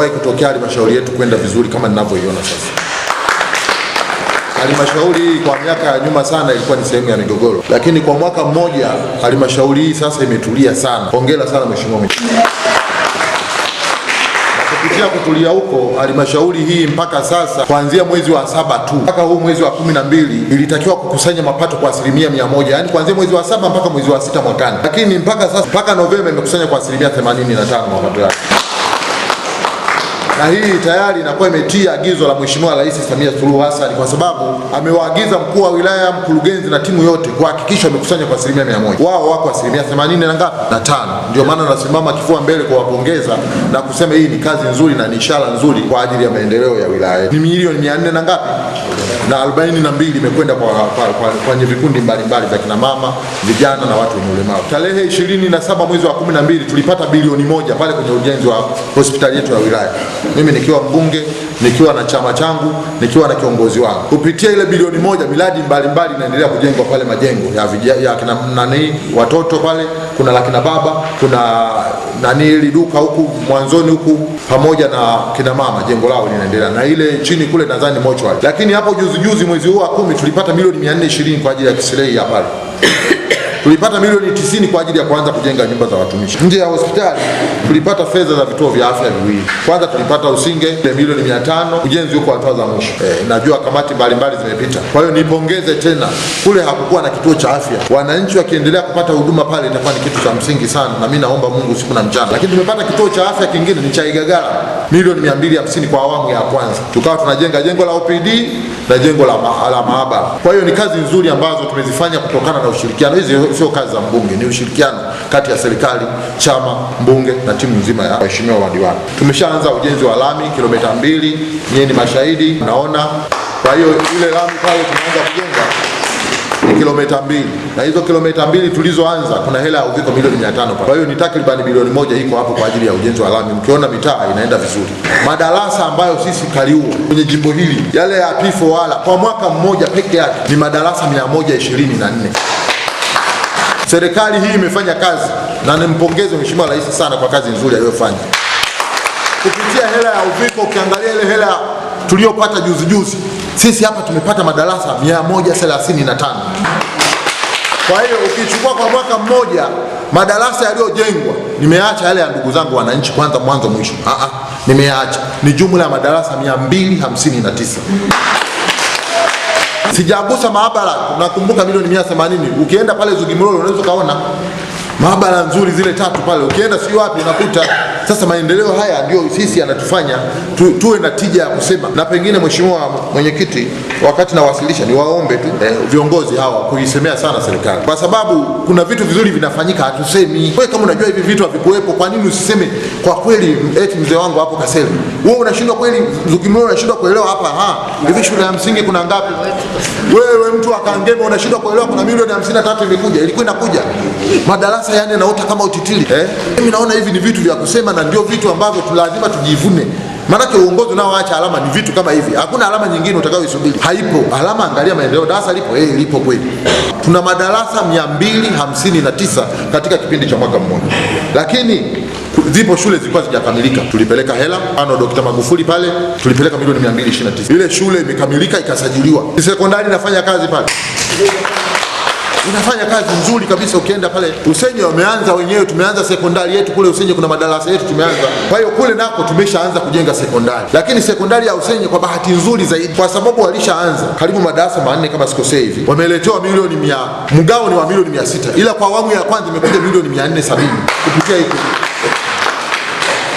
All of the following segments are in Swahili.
haijawahi kutokea halmashauri yetu kwenda vizuri kama ninavyoiona sasa. Halmashauri hii kwa miaka ya nyuma sana ilikuwa ni sehemu ya migogoro, lakini kwa mwaka mmoja halmashauri hii sasa imetulia sana. Hongera sana mheshimiwa mwenyekiti. Kupitia kutulia huko, halmashauri hii mpaka sasa kuanzia mwezi wa 7 tu mpaka huu mwezi wa 12 ilitakiwa kukusanya mapato kwa 100%, yani kuanzia mwezi wa 7 mpaka mwezi wa 6 mwakani, lakini mpaka sasa mpaka Novemba imekusanya kwa 85% mapato yake. Na hii tayari inakuwa imetia agizo la Mheshimiwa Rais Samia Suluhu Hassan, kwa sababu amewaagiza mkuu wa wilaya, mkurugenzi na timu yote kuhakikisha wamekusanya kwa 100%. Wao wako 80 na ngapi? Na 5. Ndio maana nasimama kifua mbele kuwapongeza na kusema hii ni kazi nzuri na ni ishara nzuri kwa ajili ya maendeleo ya wilaya. Ni milioni 400 na ngapi? Na 42 imekwenda kwenye vikundi mbalimbali vya kina mama, vijana na watu wenye ulemavu. Tarehe 27 mwezi wa 12 tulipata bilioni 1 pale kwenye ujenzi wa hospitali yetu ya wilaya. Mimi nikiwa mbunge, nikiwa na chama changu, nikiwa na kiongozi wangu. Kupitia ile bilioni 1 miradi mbalimbali inaendelea kujengwa pale, majengo ya kina nani watoto pale, kuna la kina baba, kuna nani ile duka huku mwanzoni huku, pamoja na kina mama jengo lao linaendelea, na ile chini kule nadhani mochwari. Lakini hapo juzi mwezi huu wa 10 tulipata milioni 420 kwa ajili ya Kisilei ya pale. Tulipata milioni 90 kwa ajili ya kuanza kujenga nyumba za watumishi. Nje ya hospitali tulipata fedha za vituo vya afya viwili. Kwanza tulipata Usinge milioni 500, ujenzi huko hatua za mwisho. Najua kamati mbalimbali zimepita. Kwa hiyo nipongeze tena, kule hakukuwa na kituo cha afya. Wananchi wakiendelea kupata huduma pale itakuwa ni kitu cha msingi sana, na mimi naomba Mungu usiku na mchana. Lakini tumepata kituo cha afya kingine ni cha Igagala milioni 250 kwa awamu ya kwanza. Tukawa tunajenga jengo la OPD na jengo la maabara. Kwa hiyo ni kazi nzuri ambazo tumezifanya kutokana na ushirikiano. Hizi sio kazi za mbunge, ni ushirikiano kati ya serikali, chama, mbunge na timu nzima ya waheshimiwa madiwani. Tumeshaanza ujenzi wa lami kilomita 2, nyinyi ni mashahidi, naona. Kwa hiyo ile lami pale tunaanza kujenga ni kilomita 2, na hizo kilomita 2 tulizoanza kuna hela ya uviko milioni 500. Kwa hiyo ni takriban bilioni 1 iko hapo kwa ajili ya ujenzi wa lami. Mkiona mitaa inaenda vizuri. Madarasa ambayo sisi Kaliua kwenye jimbo hili yale ya P4 wala kwa mwaka mmoja peke yake ni madarasa 124. Serikali hii imefanya kazi na nimpongeze Mheshimiwa Rais sana kwa kazi nzuri aliyofanya. Kupitia hela ya uviko, ukiangalia ile hela tuliyopata juzi, sisi hapa tumepata madarasa 135. Kwa hiyo ukichukua kwa mwaka mmoja madarasa yaliyojengwa, nimeacha yale ya ndugu zangu wananchi kwanza mwanzo mwisho. Nimeacha ni jumla ya madarasa 259. Sijagusa maabara, nakumbuka milioni 180. Ukienda pale Zugimlolo unaweza kaona maabara nzuri zile 3 pale. Ukienda sio wapi unakuta. Sasa maendeleo haya ndio sisi yanatufanya tuwe na tija ya kusema. Na pengine Mheshimiwa Mwenyekiti, wakati nawasilisha niwaombe tu viongozi hawa kuisemea sana serikali, kwa sababu kuna vitu vizuri vinafanyika hatusemi. Wewe kama unajua hivi vitu havikuwepo, kwa nini usiseme kwa kweli? Eti mzee wangu hapo Kasele, wewe unashindwa kweli? Zugimlolo unashindwa kuelewa hapa hivi shule ya msingi kuna ngapi? Wewe mtu wa Kangema unashindwa kuelewa kuna milioni 53 imekuja, ilikuwa inakuja madarasa yani naota kama utitili. Mimi naona hivi ni vitu vya kusema, na ndio vitu ambavyo lazima tujivune. Maana uongozi unaoacha alama ni vitu kama hivi. Hakuna alama nyingine utakayoisubiri. Haipo. Alama angalia maendeleo. Darasa lipo, lipo kweli. Tuna madarasa 259 katika kipindi cha mwaka mmoja. Lakini zipo shule zilikuwa zijakamilika. Tulipeleka hela, Dr. Magufuli pale, tulipeleka milioni 229. Ile shule imekamilika ikasajiliwa. Sekondari inafanya kazi pale. Inafanya kazi nzuri kabisa. Ukienda pale Usenye wameanza wenyewe, tumeanza sekondari yetu kule Usenye, kuna madarasa yetu tumeanza. Kwa hiyo kule nako tumeshaanza kujenga sekondari. Lakini sekondari ya Usenye kwa bahati nzuri zaidi, kwa sababu walishaanza karibu madarasa 4 kama sikosei hivi, wameletewa milioni 100, mgao ni wa milioni 600, ila kwa awamu ya kwanza imekuja milioni 470 kupitia hiki.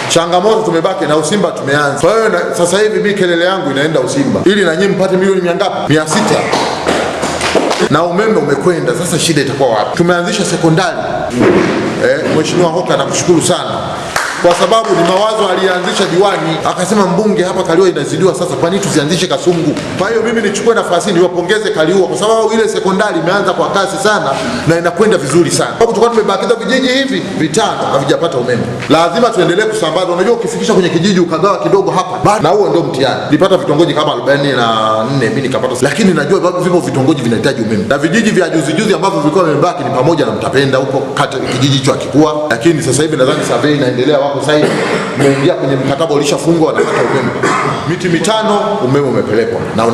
Changamoto tumebaki na Usimba tumeanza. Kwa hiyo sasa hivi mimi kelele yangu inaenda Usimba, ili na nyinyi mpate milioni 600. Na umeme umekwenda, sasa shida itakuwa wapi? Tumeanzisha sekondari. Mheshimiwa Hoka nakushukuru sana, kwa sababu ni mawazo alianzisha diwani, akasema mbunge hapa Kaliua inazidiwa sasa, kwa nini tusianzishe Kasungu? Kwa hiyo mimi nichukue nafasi niwapongeze Kaliua, kwa sababu ile sekondari imeanza kwa kasi sana na inakwenda vizuri sana. Sababu tulikuwa tumebakiza vijiji hivi 5 havijapata umeme. Lazima tuendelee kusambaza. Unajua ukifikisha kwenye kijiji ukagawa kidogo hapa, na huo ndio mtihani. Nilipata vitongoji kama 44 mimi nikapata, lakini najua vipo vitongoji vinahitaji umeme. Na vijiji vya juzi ambavyo vilikuwa vimebaki ni pamoja na Mtapenda huko kata kijiji hicho akikua, lakini sasa hivi nadhani survey inaendelea, wako kusaini, umeingia kwenye mkataba ulishafungwa, wanapata umeme. Miti mitano umeme umepelekwa na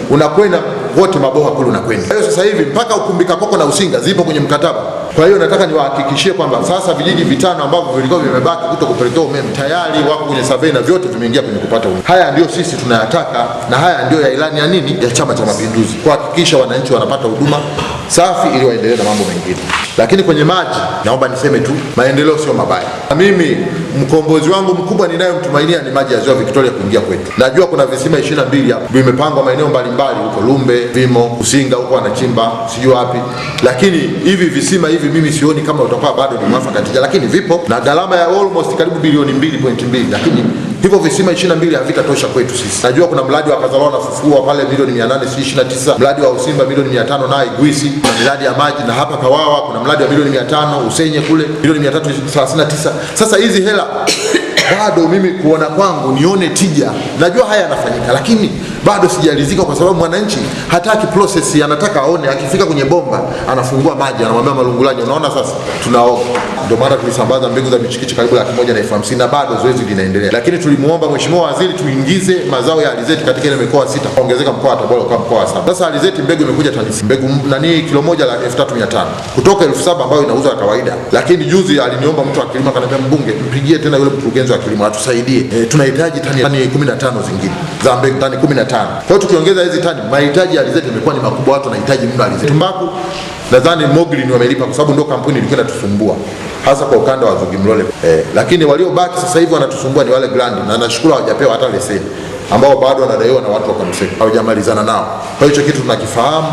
unakwenda wote Maboha kule unakwenda. Hiyo sasa hivi mpaka Ukumbi Kakoko na Usinga zipo kwenye mkataba. Kwa hiyo nataka niwahakikishie kwamba sasa vijiji vitano ambavyo vilikuwa vimebaki kutokupelekea umeme tayari wako kwenye survey na vyote vimeingia kwenye kupata umeme. Haya ndio sisi tunayataka na haya ndio ya ilani ya nini ya Chama cha Mapinduzi, kuhakikisha wananchi wanapata huduma safi ili waendelee na mambo mengine. Lakini kwenye maji naomba niseme tu maendeleo sio mabaya. Na mimi mkombozi wangu mkubwa ninayomtumainia ni maji ya Ziwa Victoria kuingia kwetu. Najua kuna visima 22 hapo vimepangwa maeneo mbalimbali huko Lumbe, Vimo, Usinga huko wanachimba sijui wapi. Lakini hivi visima hivi mimi sioni kama utakuwa bado ni mwafaka tija, lakini vipo na gharama ya almost karibu bilioni 2.2, lakini hivyo visima 22 havitatosha kwetu sisi. Najua kuna mradi wa Kazalao na Fufua pale milioni 829, mradi wa Usimba milioni 500 na Igwisi na miradi ya maji, na hapa Kawawa kuna mradi wa milioni 500, Usenye kule milioni 339. Sasa hizi hela bado mimi kuona kwangu nione tija. Najua haya yanafanyika lakini bado sijalizika, kwa sababu mwananchi hataki process, anataka aone akifika kwenye bomba anafungua maji anamwambia Malungulanya unaona sasa tunaoga. Ndio maana tulisambaza mbegu za michikichi karibu 150,000 na bado zoezi linaendelea. Lakini tulimuomba Mheshimiwa Waziri tuingize mazao ya alizeti katika ile mikoa 6, kuongezeka mkoa wa Tabora kwa mkoa wa 7. Sasa alizeti mbegu imekuja tanisi, mbegu kilo moja la 3,500 kutoka 7,000 ambayo inauzwa kawaida. Lakini juzi aliniomba mtu akilima, akaniambia mbunge mpigie tena yule mkurugenzi wa kilimo atusaidie, tunahitaji tani 15 zingine za mbegu, tani 15. Kwa hiyo tukiongeza hizi tani mahitaji ya alizeti imekuwa ni makubwa, watu wanahitaji mno alizeti. Tumbaku nadhani Moglin wamelipa kwa sababu ndio kampuni ilikuwa inatusumbua hasa kwa ukanda wa Zugimlole. Lakini waliobaki sasa hivi wanatusumbua ni wale Grand, na nashukuru hawajapewa hata leseni, ambao bado wanadaiwa na watu wa Kamuseka, hawajamalizana nao. Kwa hiyo kitu tunakifahamu,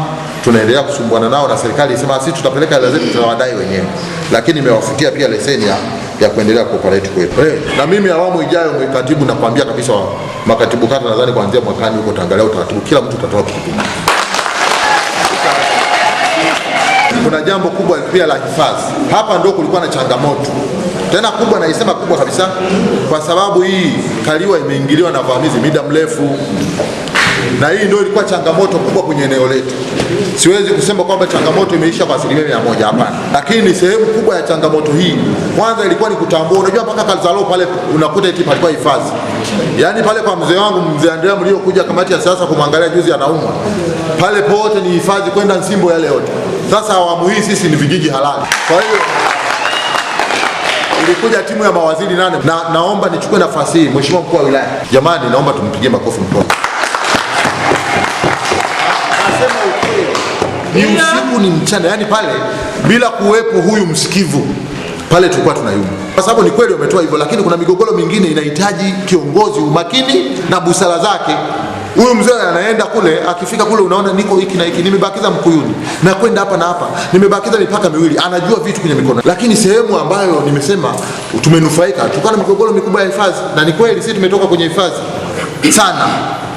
tunaendelea kusumbuana nao na serikali isema sisi tutapeleka leseni tutawadai wenyewe, lakini imewafikia pia leseni ya kuendelea cooperate kwetu. Na mimi awamu ijayo mkatibu nakwambia kabisa, makatibu kata nadhani kuanzia mwakani huko taangalia utaratibu, kila mtu atatoa pikipiki. Kuna jambo kubwa pia la hifadhi. Hapa ndio kulikuwa na changamoto tena kubwa, naisema kubwa kabisa, kwa sababu hii Kaliwa imeingiliwa na vamizi muda mrefu, na hii ndio ilikuwa changamoto kubwa kwenye eneo letu. Siwezi kusema kwamba changamoto imeisha kwa 100%, hapana, lakini sehemu kubwa ya changamoto hii kwanza ilikuwa ni kutambua. Unajua mpaka Kazalao pale unakuta eti palikuwa hifadhi, yaani pale kwa mzee wangu mzee Andrea mliokuja kamati ya siasa kumwangalia juzi anaumwa pale, pote ni hifadhi kwenda Nsimbo yale yote. Sasa awamu hii sisi ni vijiji halali. Kwa hiyo ilikuja timu ya mawaziri 8 na naomba nichukue nafasi hii, Mheshimiwa mkuu wa wilaya, jamani, naomba tumpigie makofi mkono. Nasema ukweli, ni usiku ni mchana, yani pale bila kuwepo huyu msikivu pale tulikuwa tunayumba, kwa sababu ni kweli wametoa hivyo, lakini kuna migogoro mingine inahitaji kiongozi umakini na busara zake. Huyu mzee anaenda kule, akifika kule unaona niko hiki na hiki, nimebakiza Mkuyuni na kwenda hapa na hapa, nimebakiza mipaka miwili, anajua vitu kwenye mikono. Lakini sehemu ambayo nimesema tumenufaika tulikuwa na migogoro mikubwa ya hifadhi, na ni kweli sisi tumetoka kwenye hifadhi sana.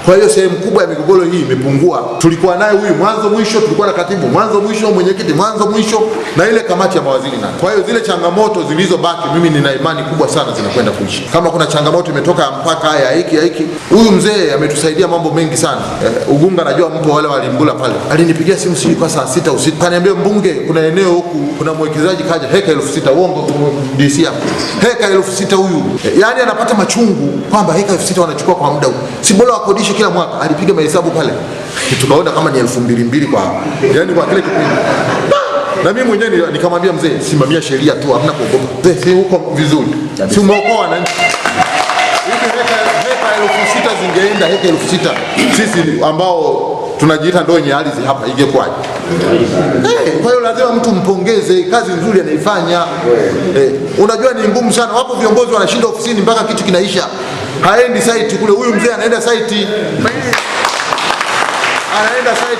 Kwa hiyo sehemu kubwa ya migogoro hii imepungua. Tulikuwa naye huyu mwanzo mwisho, tulikuwa na katibu mwanzo mwisho, mwenyekiti mwanzo mwisho, na ile kamati ya mawaziri nani. Kwa hiyo zile changamoto zilizobaki mimi nina imani kubwa sana zinakwenda kuishi. Kama kuna changamoto imetoka mpaka ya hiki, huyu mzee ametusaidia mambo mengi sana. Ugunga najua mpo wale walimbula pale. Alinipigia simu siku kwa saa 6 usiku. Kaniambia mbunge, kuna eneo huku kuna mwekezaji kaja heka 6,000, uongo DC hapo. Heka 6,000 huyu. Yaani anapata machungu kwamba heka 6,000 wanachukua kwa muda huu. Si bora wakodishe kila mwaka. Alipiga mahesabu pale, tukaona kama ni 2,200 kwa, yani kwa kile kipindi. Na mimi mwenyewe nikamwambia mzee, simamia sheria tu, hamna kuogopa. Mzee, si uko vizuri, si umeokoa wananchi. Hivi heka 6,000 zingeenda heka 6,000, sisi ambao tunajiita ndio wenye ardhi hapa ingekwaje? Kwa hiyo lazima mtu mpongeze, kazi nzuri anaifanya. Unajua ni ngumu sana, wapo viongozi wanashinda ofisini mpaka kitu kinaisha, haendi site kule. Huyu mzee anaenda site,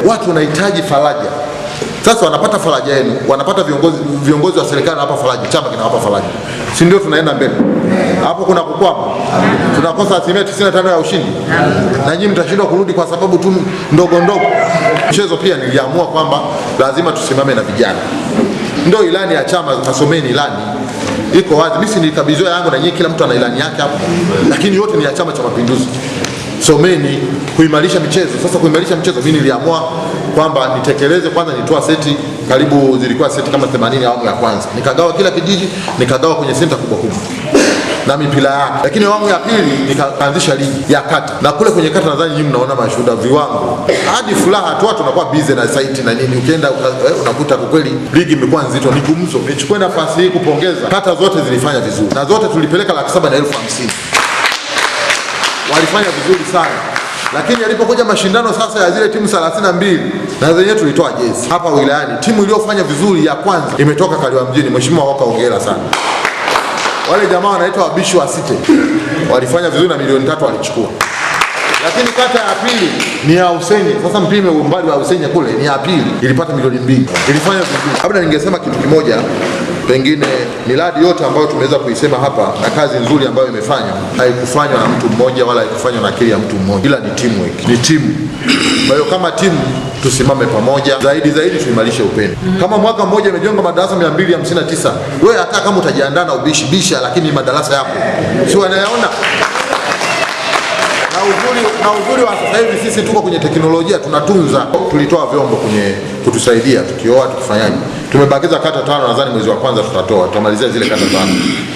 watu wanahitaji faraja. Sasa wanapata faraja yenu, wanapata viongozi wa serikali hapa faraja, chama kinawapa faraja, si ndio? Tunaenda mbele hapo. Kuna kukwama, tunakosa 95% ya ushindi, na nyinyi mtashindwa kurudi kwa sababu tu ndogo ndogo. Mchezo pia niliamua kwamba lazima tusimame na vijana, ndio ilani ya chama. Kasomeni ilani, iko wazi. Mimi nilikabidhiwa yangu na nyinyi, kila mtu ana ilani yake hapo, lakini yote ni ya Chama cha Mapinduzi. Someni kuimarisha michezo. Sasa kuimarisha michezo, mimi niliamua kwamba nitekeleze kwanza, nitoa seti karibu, zilikuwa seti kama 80 awamu ya kwanza, nikagawa kila kijiji, nikagawa kwenye senta kubwa kubwa. na mipira yake. Lakini awamu ya pili nikaanzisha ligi ya kata, na kule kwenye kata nadhani nyinyi mnaona mashuhuda viwango hadi furaha tu, watu wanakuwa busy na site na nini, ukienda unakuta kwa kweli ligi imekuwa nzito. Ni gumzo. Nichukue nafasi hii kupongeza kata zote zilifanya vizuri, na zote tulipeleka 750,000. Walifanya vizuri sana. Lakini yalipokuja mashindano sasa ya zile timu 32 na zenyewe tulitoa jezi hapa wilayani. Timu iliyofanya vizuri ya kwanza imetoka Kaliwa mjini. Mheshimiwa waka hongera sana. Wale jamaa wanaitwa wabishi wa Site. Walifanya vizuri na milioni 3 walichukua. Lakini kata ya pili ni ya Usenye. Sasa mpime umbali wa Usenye kule, ni ya pili, ilipata milioni 2. Ilifanya vizuri. Labda ningesema kitu kimoja, pengine miradi yote ambayo tumeweza kuisema hapa na kazi nzuri ambayo imefanywa haikufanywa na mtu mmoja wala haikufanywa na akili ya mtu mmoja, ila ni teamwork, ni timu. Kwa hiyo kama timu tusimame pamoja, zaidi tuimarishe upendo. Kama mwaka mmoja imejenga madarasa 259, wewe hata kama utajiandaa na bisha, lakini madarasa yapo, si wanayaona? Na uzuri wa sasa hivi sisi tuko kwenye teknolojia, tunatunza. Tulitoa vyombo kwenye kutusaidia tukioa, tukifanyaje. Tumebakiza kata 5, nadhani mwezi wa kwanza tutamalizia zile kata 5.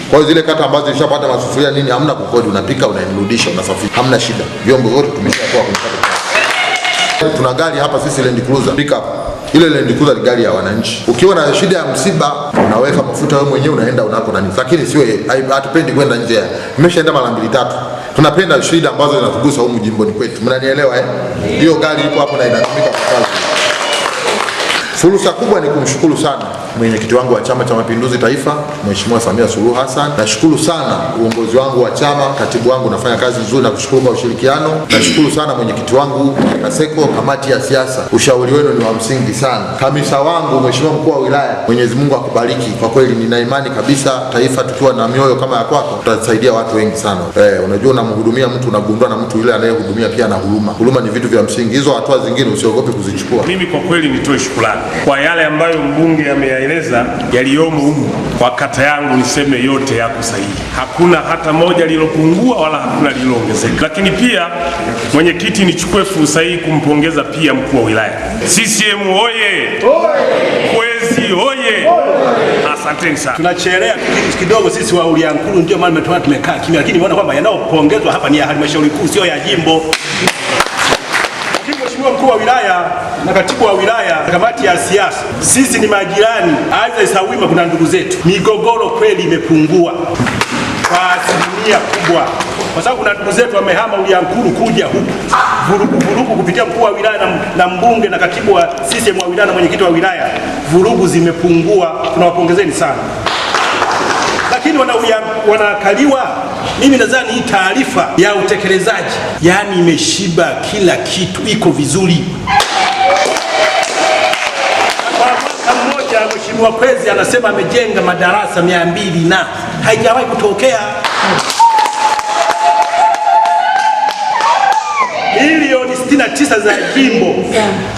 Kwa hiyo zile kata ambazo zilishapata masufuria nini, hamna kukodi, unapika unairudisha, unasafisha, hamna shida. Vyombo vyote tumeshatoa kwenye kata. Tuna gari hapa sisi Land Cruiser pickup. Ile Land Cruiser ni gari ya wananchi. Ukiwa na shida ya msiba, unaweka mafuta wewe mwenyewe, unaenda unako nani. Lakini siwe hatupendi kwenda nje. Nimeshaenda mara 2-3. Tunapenda shida ambazo zinatugusa humu jimboni kwetu. Mnanielewa eh? Hiyo gari ipo hapo na inatumika kwa kazi. Fursa kubwa ni kumshukuru sana mwenyekiti wangu wa Chama cha Mapinduzi Taifa, Mheshimiwa Samia Suluhu Hassan. Nashukuru sana uongozi wangu wa chama, katibu wangu nafanya kazi nzuri na kushukuru kwa ushirikiano. Nashukuru sana mwenyekiti wangu Kaseko, kamati ya siasa. Ushauri wenu ni wa msingi sana. Kamisa wangu Mheshimiwa mkuu wa wilaya, Mwenyezi Mungu akubariki. Kwa kweli nina imani kabisa taifa tukiwa na mioyo kama ya kwako tutasaidia watu wengi sana. Unajua unamhudumia mtu, unagundua na mtu yule anayehudumia pia na huruma. Huruma ni vitu vya msingi. Hizo hatua zingine usiogope kuzichukua. Mimi kwa kweli nitoe shukrani kwa yale ambayo mbunge ameyaeleza yaliyomo humu. Kwa kata yangu niseme yote yako sahihi, hakuna hata moja lilopungua wala hakuna liloongezeka. Lakini pia mwenyekiti, nichukue fursa hii kumpongeza pia mkuu wa wilaya. CCM oye! Kwezi oye! Asanteni sana. Tunachelea kidogo sisi wa Uliankuru, ndio maana tumekaa kimya, lakini nimeona kwamba yanayopongezwa hapa ni ya halmashauri kuu, sio ya jimbo. Mheshimiwa mkuu wa wilaya na katibu wa wilaya, kamati ya siasa, sisi ni majirani. Aidha Isawima kuna ndugu zetu, migogoro kweli imepungua kwa asilimia kubwa, kwa sababu kuna ndugu zetu wamehama Uliankuru kuja huku, vurugu kupitia mkuu wa wilaya na mbunge na katibu wa CCM wa wilaya na mwenyekiti wa wilaya, vurugu zimepungua. Tunawapongezeni sana. Lakini wanakaliwa. Mimi nadhani hii taarifa ya utekelezaji, yani imeshiba kila kitu, iko vizuri. Kwa mwaka mmoja Mheshimiwa Kwezi anasema amejenga madarasa 200 na haijawahi kutokea. Milioni 69 za jimbo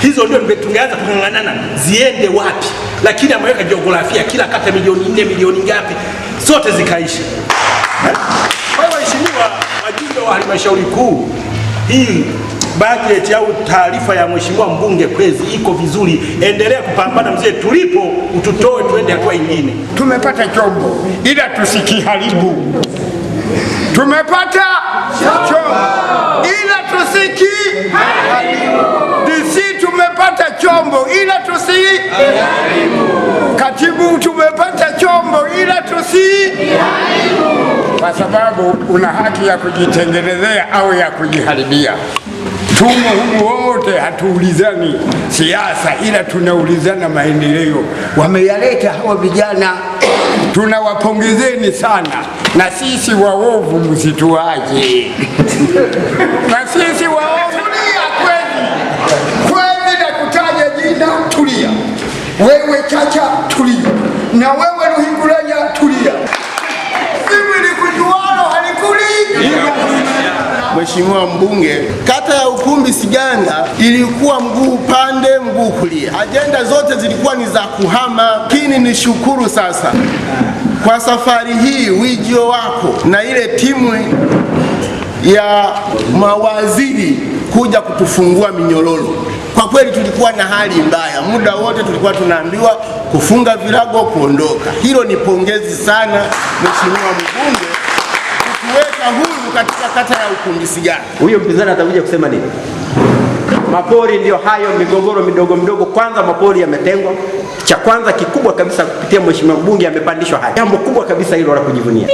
hizo ndio tungeanza kung'ang'ana ziende wapi, lakini ameweka jiografia, kila kata milioni 4, milioni ngapi, zote zikaisha. Kwa hiyo waheshimiwa wajumbe wa halmashauri kuu, hii bajeti au taarifa ya Mheshimiwa mbunge Kwezi iko vizuri. Endelea kupambana mzee, tulipo ututoe tuende hatua nyingine. Tumepata chombo ila tusikiharibu. Tumepata chombo ila tusikiharibu. DC tumepata chombo ila tusiharibu. Katibu tumepata chombo ila tusiharibu. Kwa sababu una haki ya kujitengenezea au ya kujiharibia. Tumo humu wote hatuulizani siasa, ila tunaulizana maendeleo. Wameyaleta hawa vijana, tunawapongezeni sana. Na sisi waovu msituache. Na sisi waovu tulia. Kweli na kutaja jina, tulia. Wewe Chacha, tulia. Na wewe Ruhingulanya, tulia. Mheshimiwa mbunge, kata ya Ukumbi Siganda ilikuwa mguu pande mguu kulia, ajenda zote zilikuwa ni za kuhama. Lakini nishukuru sasa kwa safari hii wijio wako na ile timu ya mawaziri kuja kutufungua minyororo. Kwa kweli tulikuwa na hali mbaya, muda wote tulikuwa tunaambiwa kufunga virago kuondoka. Hilo ni pongezi sana Mheshimiwa mbunge katika kata ya Ukumbisigani. Huyo mpinzani atakuja kusema nini? Mapori ndio hayo, migogoro midogo midogo. Kwanza mapori yametengwa. Cha kwanza kikubwa kabisa kupitia mheshimiwa mbunge amepandishwa haya. Jambo kubwa kabisa hilo la kujivunia.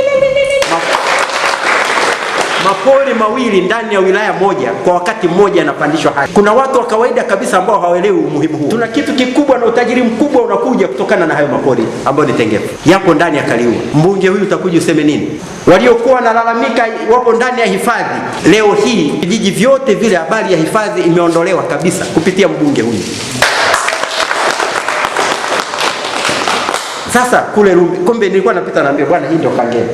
Mapori mawili ndani ya wilaya moja kwa wakati mmoja yanapandishwa haya. Kuna watu wa kawaida kabisa ambao hawaelewi umuhimu huu. Tuna kitu kikubwa na utajiri mkubwa unakuja kutokana na hayo mapori ambayo ni tengefu. Yapo ndani ya Kaliua. Mbunge huyu utakuja useme nini? Waliokuwa wanalalamika wapo ndani ya hifadhi. Leo hii vijiji vyote vile habari ya hifadhi imeondolewa kabisa kupitia mbunge huyu. Sasa kule Rumbe, kumbe nilikuwa napita naambia bwana, hii ndio Kangere.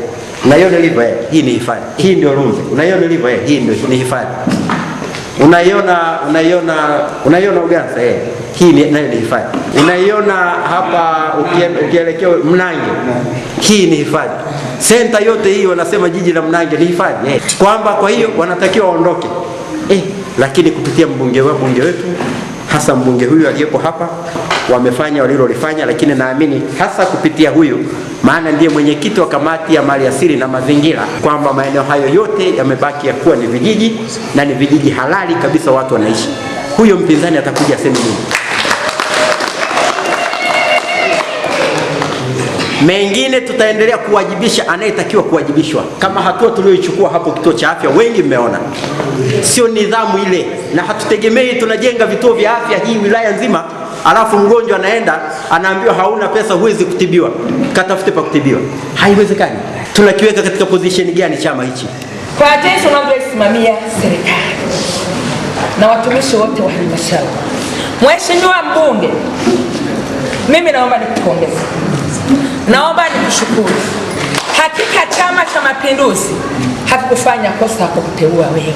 Unaiona ilivyo hii ni hifadhi. Hii ndio Rumbe. Unaiona ilivyo hii ndio ni hifadhi. Unaiona Ugansa hii nayo ni hifadhi. Unaiona hapa ukielekea Mnange, hii ni hifadhi. Senta yote hii wanasema jiji la Mnange ni hifadhi. Kwamba kwa hiyo wanatakiwa waondoke. Lakini kupitia mbunge wetu hasa mbunge huyu aliyepo hapa wamefanya walilolifanya, lakini naamini hasa kupitia huyu, maana ndiye mwenyekiti wa kamati ya maliasili na mazingira, kwamba maeneo hayo yote yamebaki ya kuwa ni vijiji na ni vijiji halali kabisa, watu wanaishi. Huyo mpinzani atakuja aseme nini? Mengine tutaendelea kuwajibisha anayetakiwa kuwajibishwa, kama hatua tulioichukua hapo kituo cha afya. Wengi mmeona sio nidhamu ile, na hatutegemei tunajenga vituo vya afya hii wilaya nzima, alafu mgonjwa anaenda anaambiwa hauna pesa, huwezi kutibiwa, katafute pa kutibiwa. Haiwezekani. Tunakiweka katika position gani chama hichi? Kwa jinsi unavyosimamia serikali na watumishi wote wa halmashauri, Mheshimiwa mbunge, mimi naomba nikupongeze. Naomba nikushukuru. Hakika Chama cha Mapinduzi hakufanya kosa kukuteua wewe.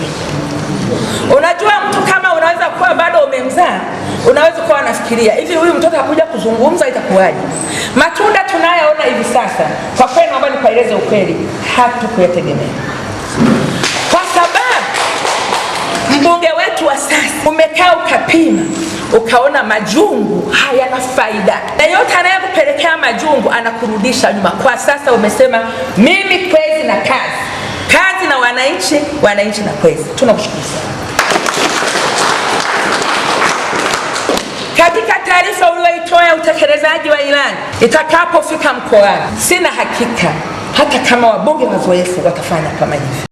Unajua mtu kama unaweza kuwa bado umemzaa, unaweza kuwa unafikiria hivi, huyu mtoto hakuja kuzungumza itakuwaje? Matunda tunayoona hivi sasa, kwa kweli naomba nikueleze ukweli, hatukuyategemea. Kwa sababu mbunge wetu wa sasa umekaa ukapima, ukaona majungu hayana faida, na yote anayekupelekea majungu anakurudisha nyuma. Kwa sasa umesema mimi Kwezi na kazi na wananchi na Kwezi. Tunakushukuru sana. Katika taarifa uliyoitoa ya utekelezaji wa ilani itakapofika mkoani, sina hakika hata kama wabunge wazoefu watafanya kama hivi.